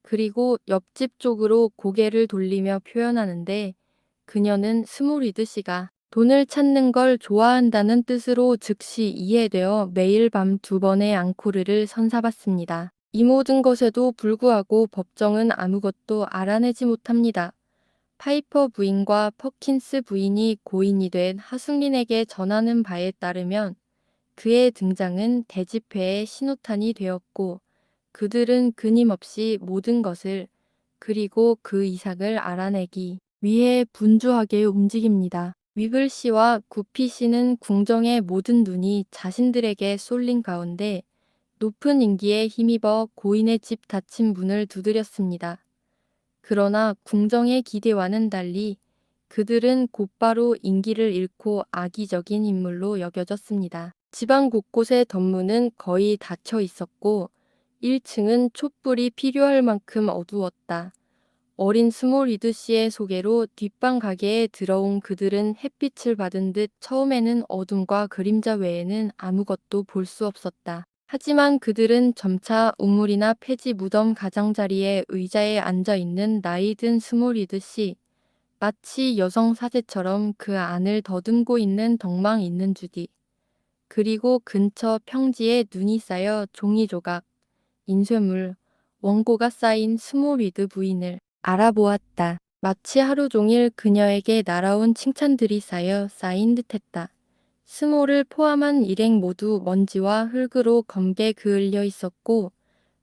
그리고 옆집 쪽으로 고개를 돌리며 표현하는데 그녀는 스몰리드 씨가 돈을 찾는 걸 좋아한다는 뜻으로 즉시 이해되어 매일 밤 2번의 앙코르를 선사받습니다. 이 모든 것에도 불구하고 법정은 아무것도 알아내지 못합니다. 파이퍼 부인과 퍼킨스 부인이 고인이 된 하숙린에게 전하는 바에 따르면 그의 등장은 대집회의 신호탄이 되었고 그들은 끊임없이 모든 것을 그리고 그 이상을 알아내기 위해 분주하게 움직입니다. 위글 씨와 구피 씨는 궁정의 모든 눈이 자신들에게 쏠린 가운데 높은 인기에 힘입어 고인의 집 닫힌 문을 두드렸습니다. 그러나 궁정의 기대와는 달리 그들은 곧바로 인기를 잃고 악의적인 인물로 여겨졌습니다. 지방 곳곳의 덤문은 거의 닫혀 있었고 1층은 촛불이 필요할 만큼 어두웠다. 어린 스몰리드 씨의 소개로 뒷방 가게에 들어온 그들은 햇빛을 받은 듯 처음에는 어둠과 그림자 외에는 아무것도 볼 수 없었다. 하지만 그들은 점차 우물이나 폐지 무덤 가장자리에 의자에 앉아 있는 나이 든 스몰리드 씨, 마치 여성 사제처럼 그 안을 더듬고 있는 덕망 있는 주디. 그리고 근처 평지에 눈이 쌓여 종이 조각, 인쇄물, 원고가 쌓인 스몰리드 부인을 알아보았다. 마치 하루 종일 그녀에게 날아온 칭찬들이 쌓인 듯했다. 스몰을 포함한 일행 모두 먼지와 흙으로 검게 그을려 있었고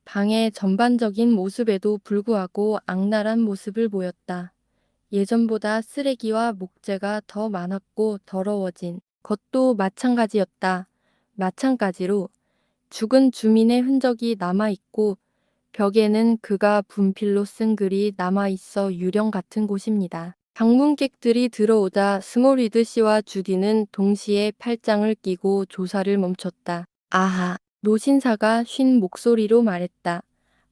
방의 전반적인 모습에도 불구하고 악랄한 모습을 보였다. 예전보다 쓰레기와 목재가 더 많았고 더러워진 것도 마찬가지였다. 마찬가지로 죽은 주민의 흔적이 남아있고 벽에는 그가 분필로 쓴 글이 남아있어 유령 같은 곳입니다. 방문객들이 들어오자 스몰리드 씨와 주디는 동시에 팔짱을 끼고 조사를 멈췄다. 아하, 노신사가 쉰 목소리로 말했다.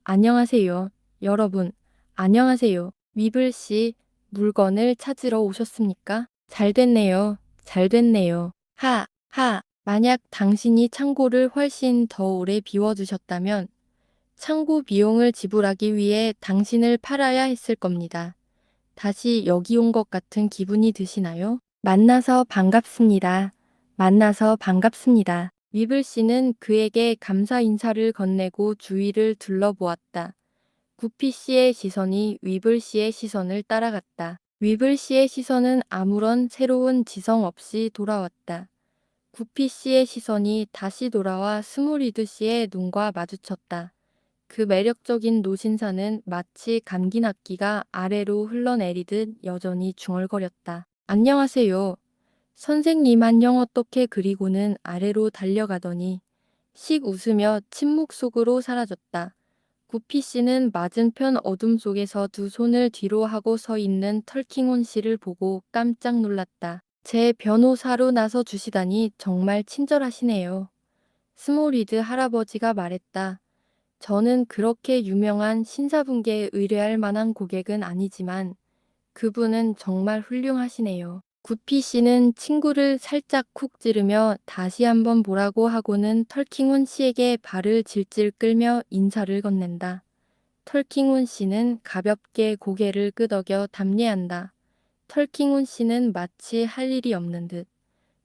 안녕하세요, 여러분. 안녕하세요. 위블 씨, 물건을 찾으러 오셨습니까? 잘 됐네요. 잘 됐네요. 만약 당신이 창고를 훨씬 더 오래 비워두셨다면 창고 비용을 지불하기 위해 당신을 팔아야 했을 겁니다. 다시 여기 온 것 같은 기분이 드시나요? 만나서 반갑습니다. 만나서 반갑습니다. 위블 씨는 그에게 감사 인사를 건네고 주위를 둘러보았다. 구피 씨의 시선이 위블 씨의 시선을 따라갔다. 위블 씨의 시선은 아무런 새로운 지성 없이 돌아왔다. 구피 씨의 시선이 다시 돌아와 스몰리드 씨의 눈과 마주쳤다. 그 매력적인 노신사는 마치 감긴 악기가 아래로 흘러내리듯 여전히 중얼거렸다. 안녕하세요. 선생님 안녕 어떻게 그리고는 아래로 달려가더니 씩 웃으며 침묵 속으로 사라졌다. 구피 씨는 맞은편 어둠 속에서 두 손을 뒤로 하고 서 있는 털킹온 씨를 보고 깜짝 놀랐다. 제 변호사로 나서 주시다니 정말 친절하시네요. 스몰리드 할아버지가 말했다. 저는 그렇게 유명한 신사분께 의뢰할 만한 고객은 아니지만 그분은 정말 훌륭하시네요. 구피 씨는 친구를 살짝 쿡 찌르며 다시 한번 보라고 하고는 털킹훈 씨에게 발을 질질 끌며 인사를 건넨다. 털킹훈 씨는 가볍게 고개를 끄덕여 답례한다. 털킹훈 씨는 마치 할 일이 없는 듯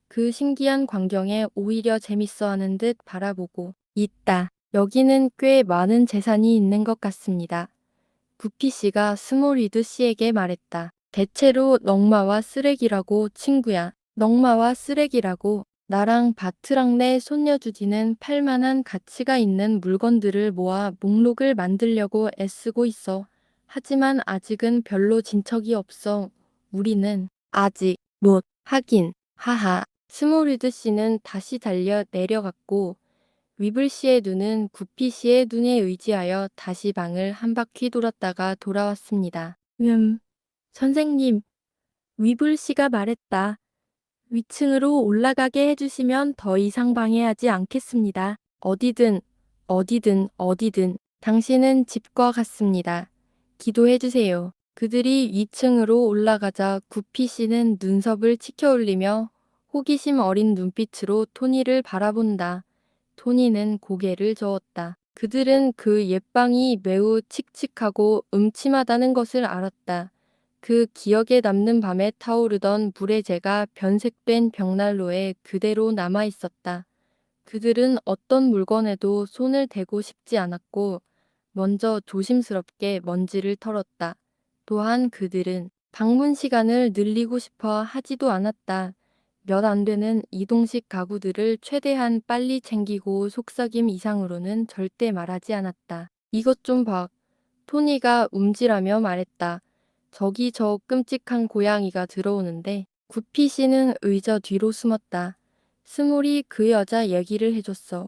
그 신기한 광경에 오히려 재밌어하는 듯 바라보고 있다. 여기는 꽤 많은 재산이 있는 것 같습니다. 구피 씨가 스몰리드 씨에게 말했다. 대체로 넝마와 쓰레기라고 친구야. 넝마와 쓰레기라고. 나랑 바트랑네 손녀 주디는 팔만한 가치가 있는 물건들을 모아 목록을 만들려고 애쓰고 있어. 하지만 아직은 별로 진척이 없어. 우리는 아직 못 하긴. 하하. 스몰리드 씨는 다시 달려 내려갔고 위블 씨의 눈은 구피 씨의 눈에 의지하여 다시 방을 한 바퀴 돌았다가 돌아왔습니다. 선생님, 위블 씨가 말했다. 위층으로 올라가게 해주시면 더 이상 방해하지 않겠습니다. 어디든. 당신은 집과 같습니다. 기도해주세요. 그들이 위층으로 올라가자 구피 씨는 눈썹을 치켜 올리며 호기심 어린 눈빛으로 토니를 바라본다. 토니는 고개를 저었다. 그들은 그 옛방이 매우 칙칙하고 음침하다는 것을 알았다. 그 기억에 남는 밤에 타오르던 불의 재가 변색된 벽난로에 그대로 남아 있었다. 그들은 어떤 물건에도 손을 대고 싶지 않았고 먼저 조심스럽게 먼지를 털었다. 또한 그들은 방문 시간을 늘리고 싶어 하지도 않았다. 몇 안 되는 이동식 가구들을 최대한 빨리 챙기고 속삭임 이상으로는 절대 말하지 않았다. 이것 좀 봐. 토니가 움찔하며 말했다. 저기 저 끔찍한 고양이가 들어오는데 구피 씨는 의자 뒤로 숨었다. 스몰이 그 여자 얘기를 해줬어.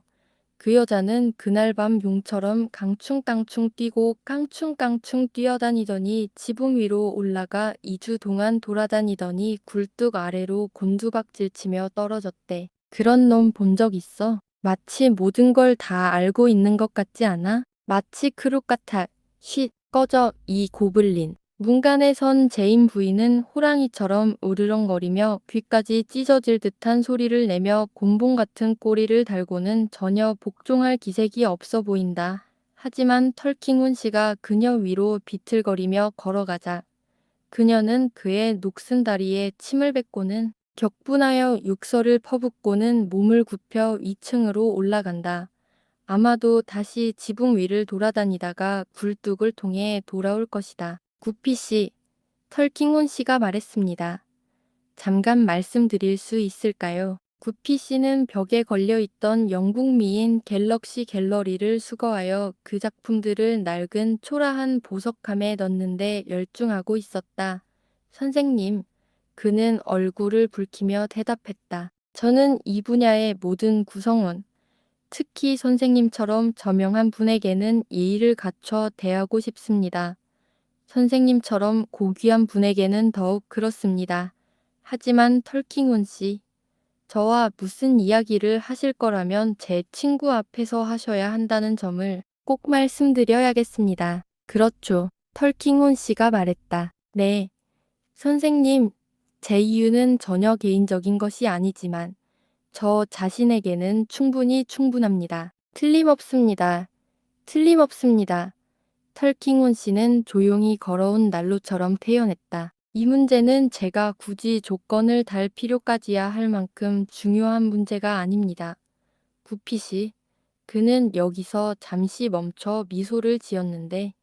그 여자는 그날 밤 용처럼 강충깡충 뛰고 깡충깡충 뛰어다니더니 지붕 위로 올라가 2주 동안 돌아다니더니 굴뚝 아래로 곤두박질치며 떨어졌대. 그런 놈 본 적 있어? 마치 모든 걸 다 알고 있는 것 같지 않아? 마치 크룩 같아. 쉿, 꺼져, 이 고블린. 문간에 선 제인 부인은 호랑이처럼 으르렁거리며 귀까지 찢어질 듯한 소리를 내며 곤봉 같은 꼬리를 달고는 전혀 복종할 기색이 없어 보인다. 하지만 털킹훈 씨가 그녀 위로 비틀거리며 걸어가자 그녀는 그의 녹슨 다리에 침을 뱉고는 격분하여 육설을 퍼붓고는 몸을 굽혀 2층으로 올라간다. 아마도 다시 지붕 위를 돌아다니다가 굴뚝을 통해 돌아올 것이다. 구피 씨, 털킹혼 씨가 말했습니다. 잠깐 말씀드릴 수 있을까요? 구피 씨는 벽에 걸려있던 영국미인 갤럭시 갤러리를 수거하여 그 작품들을 낡은 초라한 보석함에 넣는데 열중하고 있었다. 선생님, 그는 얼굴을 붉히며 대답했다. 저는 이 분야의 모든 구성원, 특히 선생님처럼 저명한 분에게는 예의를 갖춰 대하고 싶습니다. 선생님처럼 고귀한 분에게는 더욱 그렇습니다. 하지만 털킹훈 씨, 저와 무슨 이야기를 하실 거라면 제 친구 앞에서 하셔야 한다는 점을 꼭 말씀드려야겠습니다. 그렇죠. 털킹훈 씨가 말했다. 네, 선생님, 제 이유는 전혀 개인적인 것이 아니지만 저 자신에게는 충분합니다. 틀림없습니다. 틀림없습니다. 털킹훈 씨는 조용히 걸어온 난로처럼 태연했다. 이 문제는 제가 굳이 조건을 달 필요까지야 할 만큼 중요한 문제가 아닙니다. 구피 씨, 그는 여기서 잠시 멈춰 미소를 지었는데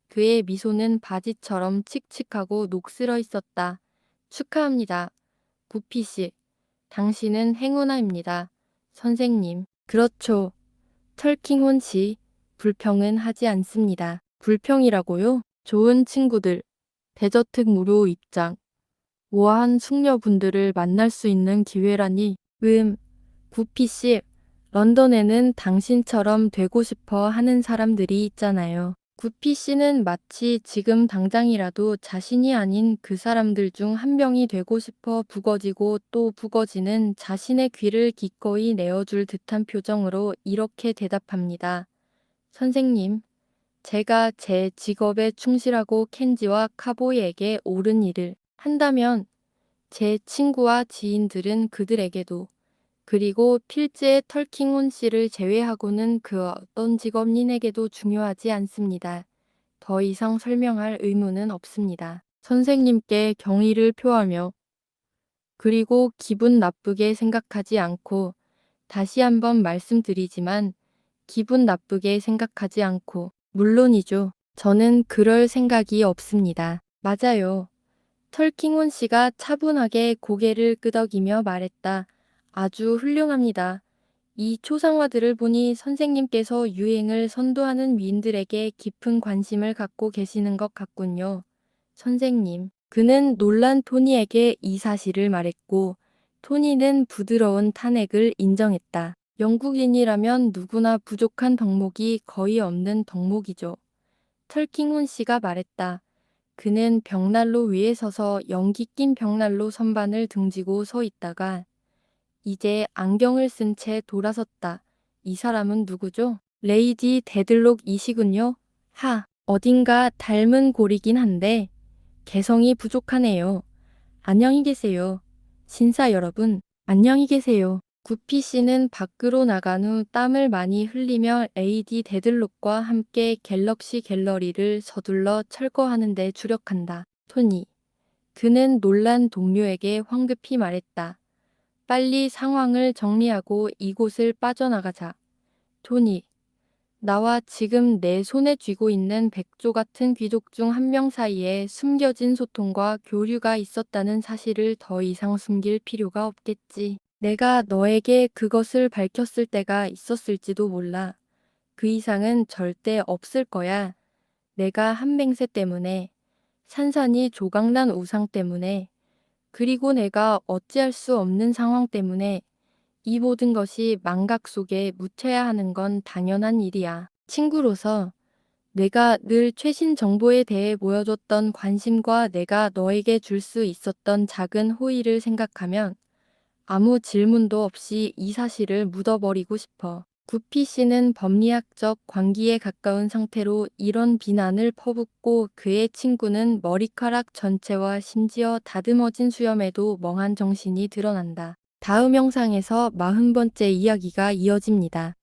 그의 미소는 바지처럼 칙칙하고 녹슬어 있었다. 축하합니다. 구피 씨, 당신은 행운아입니다. 선생님, 그렇죠. 털킹혼 씨, 불평은 하지 않습니다. 불평이라고요? 좋은 친구들, 데저트 무료 입장, 우아한 숙녀분들을 만날 수 있는 기회라니, 구피 씨, 런던에는 당신처럼 되고 싶어 하는 사람들이 있잖아요. 구피 씨는 마치 지금 당장이라도 자신이 아닌 그 사람들 중 한 명이 되고 싶어 부거지고 또 부거지는 자신의 귀를 기꺼이 내어줄 듯한 표정으로 이렇게 대답합니다. 선생님, 제가 제 직업에 충실하고 켄지와 카보이에게 옳은 일을 한다면 제 친구와 지인들은 그들에게도 그리고 필즈의 털킹훈 씨를 제외하고는 그 어떤 직업인에게도 중요하지 않습니다. 더 이상 설명할 의무는 없습니다. 선생님께 경의를 표하며 그리고 기분 나쁘게 생각하지 않고 다시 한번 말씀드리지만 기분 나쁘게 생각하지 않고 물론이죠. 저는 그럴 생각이 없습니다. 맞아요. 털킹혼 씨가 차분하게 고개를 끄덕이며 말했다. 아주 훌륭합니다. 이 초상화들을 보니 선생님께서 유행을 선도하는 미인들에게 깊은 관심을 갖고 계시는 것 같군요. 선생님. 그는 놀란 토니에게 이 사실을 말했고, 토니는 부드러운 탄핵을 인정했다. 영국인이라면 누구나 부족한 덕목이 거의 없는 덕목이죠. 털킹훈 씨가 말했다. 그는 벽난로 위에 서서 연기 낀 벽난로 선반을 등지고 서 있다가 이제 안경을 쓴 채 돌아섰다. 이 사람은 누구죠? 레이디 데들록이시군요. 하, 어딘가 닮은 고리긴 한데 개성이 부족하네요. 안녕히 계세요. 신사 여러분, 안녕히 계세요. 구피 씨는 밖으로 나간 후 땀을 많이 흘리며 레이디 데들록과 함께 갤럭시 갤러리를 서둘러 철거하는 데 주력한다. 토니. 그는 놀란 동료에게 황급히 말했다. 빨리 상황을 정리하고 이곳을 빠져나가자. 토니. 나와 지금 내 손에 쥐고 있는 백조 같은 귀족 중 한 명 사이에 숨겨진 소통과 교류가 있었다는 사실을 더 이상 숨길 필요가 없겠지. 내가 너에게 그것을 밝혔을 때가 있었을지도 몰라. 그 이상은 절대 없을 거야. 내가 한 맹세 때문에, 산산이 조각난 우상 때문에, 그리고 내가 어찌할 수 없는 상황 때문에 이 모든 것이 망각 속에 묻혀야 하는 건 당연한 일이야. 친구로서 내가 늘 최신 정보에 대해 보여줬던 관심과 내가 너에게 줄 수 있었던 작은 호의를 생각하면 아무 질문도 없이 이 사실을 묻어버리고 싶어. 구피 씨는 법리학적 광기에 가까운 상태로 이런 비난을 퍼붓고 그의 친구는 머리카락 전체와 심지어 다듬어진 수염에도 멍한 정신이 드러난다. 다음 영상에서 40번째 이야기가 이어집니다.